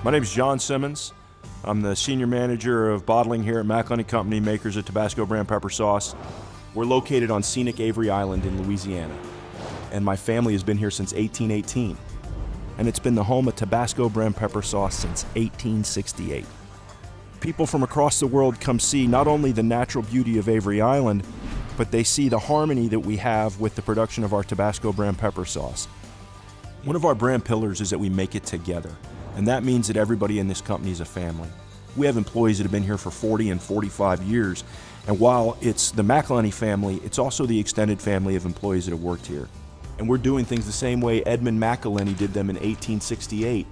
My name is John Simmons. I'm the Senior Manager of Bottling here at McIlhenny Company, makers of Tabasco brand pepper sauce. We're located on scenic Avery Island in Louisiana, and my family has been here since 1818. And it's been the home of Tabasco brand pepper sauce since 1868. People from across the world come see not only the natural beauty of Avery Island, but they see the harmony that we have with the production of our Tabasco brand pepper sauce. One of our brand pillars is that we make it together, and that means that everybody in this company is a family. We have employees that have been here for 40 and 45 years, and while it's the McIlhenny family, it's also the extended family of employees that have worked here. And we're doing things the same way Edmund McIlhenny did them in 1868.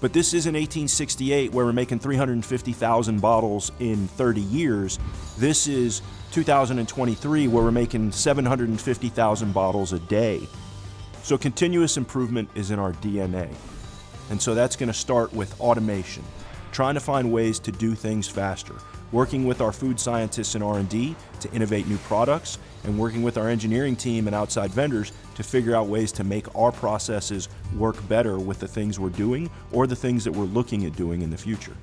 But this isn't 1868 where we're making 350,000 bottles in 30 years. This is 2023 where we're making 750,000 bottles a day. So continuous improvement is in our DNA. And so that's going to start with automation, trying to find ways to do things faster, working with our food scientists and R&D to innovate new products, and working with our engineering team and outside vendors to figure out ways to make our processes work better with the things we're doing or the things that we're looking at doing in the future.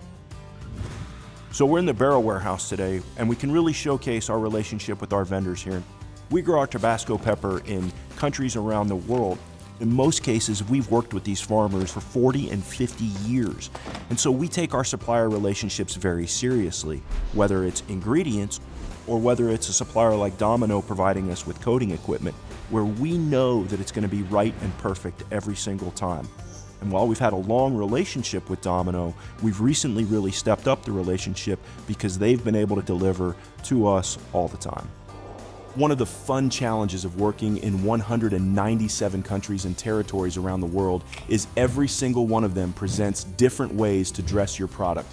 So we're in the barrel warehouse today, and we can really showcase our relationship with our vendors here. We grow our Tabasco pepper in countries around the world. In most cases, we've worked with these farmers for 40 and 50 years. And so we take our supplier relationships very seriously, whether it's ingredients or whether it's a supplier like Domino providing us with coating equipment, where we know that it's going to be right and perfect every single time. And while we've had a long relationship with Domino, we've recently really stepped up the relationship because they've been able to deliver to us all the time. One of the fun challenges of working in 197 countries and territories around the world is every single one of them presents different ways to dress your product.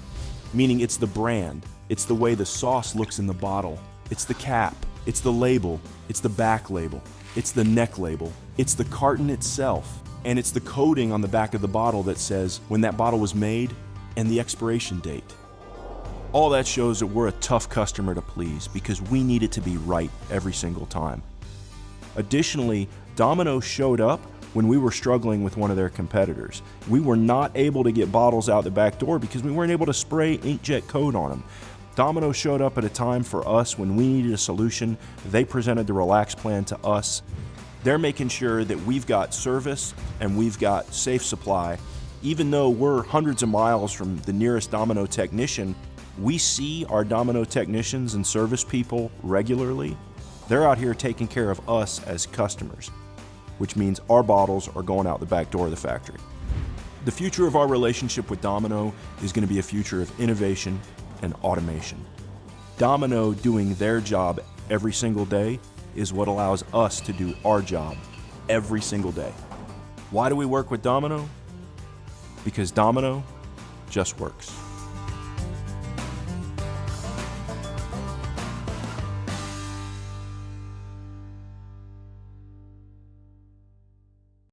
Meaning it's the brand, it's the way the sauce looks in the bottle, it's the cap, it's the label, it's the back label, it's the neck label, it's the carton itself, and it's the coating on the back of the bottle that says when that bottle was made and the expiration date. All that shows that we're a tough customer to please because we need it to be right every single time. Additionally, Domino showed up when we were struggling with one of their competitors. We were not able to get bottles out the back door because we weren't able to spray inkjet coat on them. Domino showed up at a time for us when we needed a solution. They presented the Relax plan to us. They're making sure that we've got service and we've got safe supply. Even though we're hundreds of miles from the nearest Domino technician, we see our Domino technicians and service people regularly. They're out here taking care of us as customers, which means our bottles are going out the back door of the factory. The future of our relationship with Domino is going to be a future of innovation and automation. Domino doing their job every single day is what allows us to do our job every single day. Why do we work with Domino? Because Domino just works.